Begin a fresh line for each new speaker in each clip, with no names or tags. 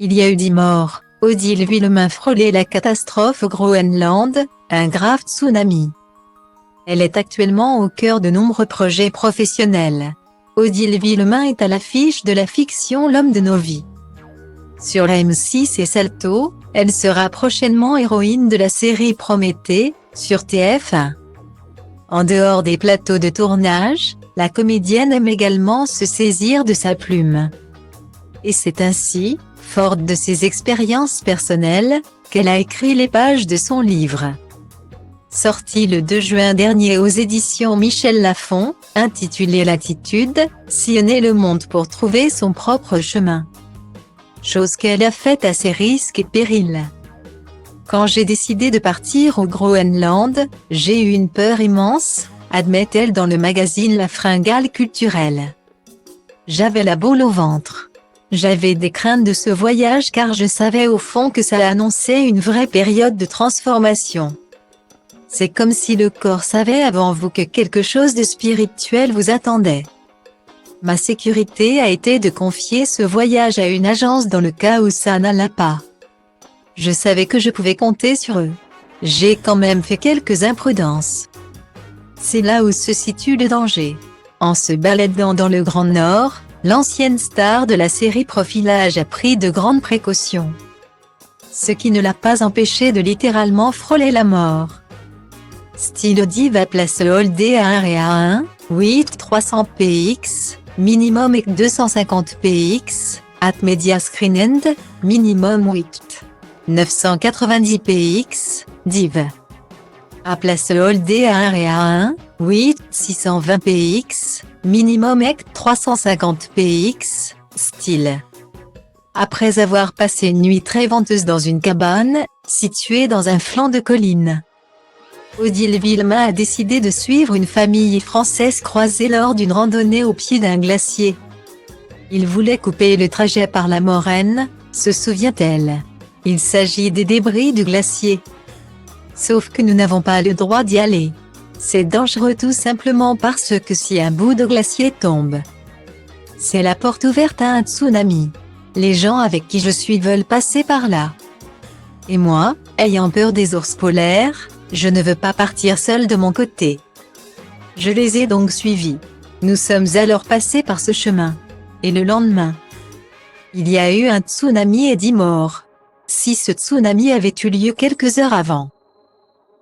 Il y a eu 10 morts. Odile Villemain frôlait la catastrophe au Groenland, un grave tsunami. Elle est actuellement au cœur de nombreux projets professionnels. Odile Villemain est à l'affiche de la fiction L'homme de nos vies. Sur la M6 et Salto, elle sera prochainement héroïne de la série Prométhée, sur TF1. En dehors des plateaux de tournage, la comédienne aime également se saisir de sa plume. Et c'est ainsi, forte de ses expériences personnelles, qu'elle a écrit les pages de son livre. Sorti le 2 juin dernier aux éditions Michel Lafon, intitulé Latitude, sillonner le monde pour trouver son propre chemin. Chose qu'elle a faite à ses risques et périls. Quand j'ai décidé de partir au Groenland, j'ai eu une peur immense, admet-elle dans le magazine La Fringale culturelle. J'avais la boule au ventre. J'avais des craintes de ce voyage car je savais au fond que ça annonçait une vraie période de transformation. C'est comme si le corps savait avant vous que quelque chose de spirituel vous attendait. Ma sécurité a été de confier ce voyage à une agence dans le cas où ça n'allait pas. Je savais que je pouvais compter sur eux. J'ai quand même fait quelques imprudences. C'est là où se situe le danger. En se baladant dans le Grand Nord, l'ancienne star de la série Profilage a pris de grandes précautions. Ce qui ne l'a pas empêché de littéralement frôler la mort. Style Audi va place Holdé à 1 et à 1, 8 300 px, minimum et 250 px, at media screen end, minimum 8 990 px, div. À place Holdé à 1 et à 1, 8 620 px, minimum et 350 px, style. Après avoir passé une nuit très venteuse dans une cabane, située dans un flanc de colline, Odile Villemain a décidé de suivre une famille française croisée lors d'une randonnée au pied d'un glacier. Il voulait couper le trajet par la moraine, se souvient-elle. Il s'agit des débris du glacier. Sauf que nous n'avons pas le droit d'y aller. C'est dangereux tout simplement parce que si un bout de glacier tombe, c'est la porte ouverte à un tsunami. Les gens avec qui je suis veulent passer par là. Et moi, ayant peur des ours polaires, je ne veux pas partir seule de mon côté. Je les ai donc suivis. Nous sommes alors passés par ce chemin. Et le lendemain, il y a eu un tsunami et 10 morts. Si ce tsunami avait eu lieu quelques heures avant,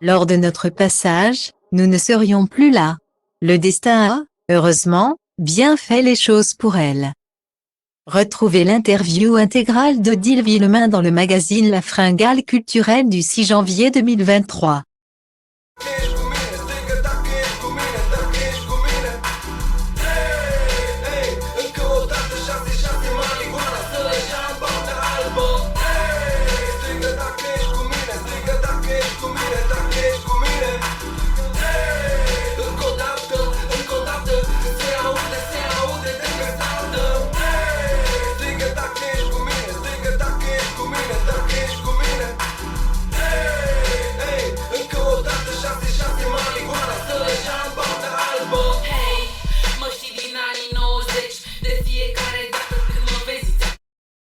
lors de notre passage, nous ne serions plus là. Le destin a, heureusement, bien fait les choses pour elle. Retrouvez l'interview intégrale d'Odile Villemain dans le magazine La Fringale culturelle du 6 janvier 2023.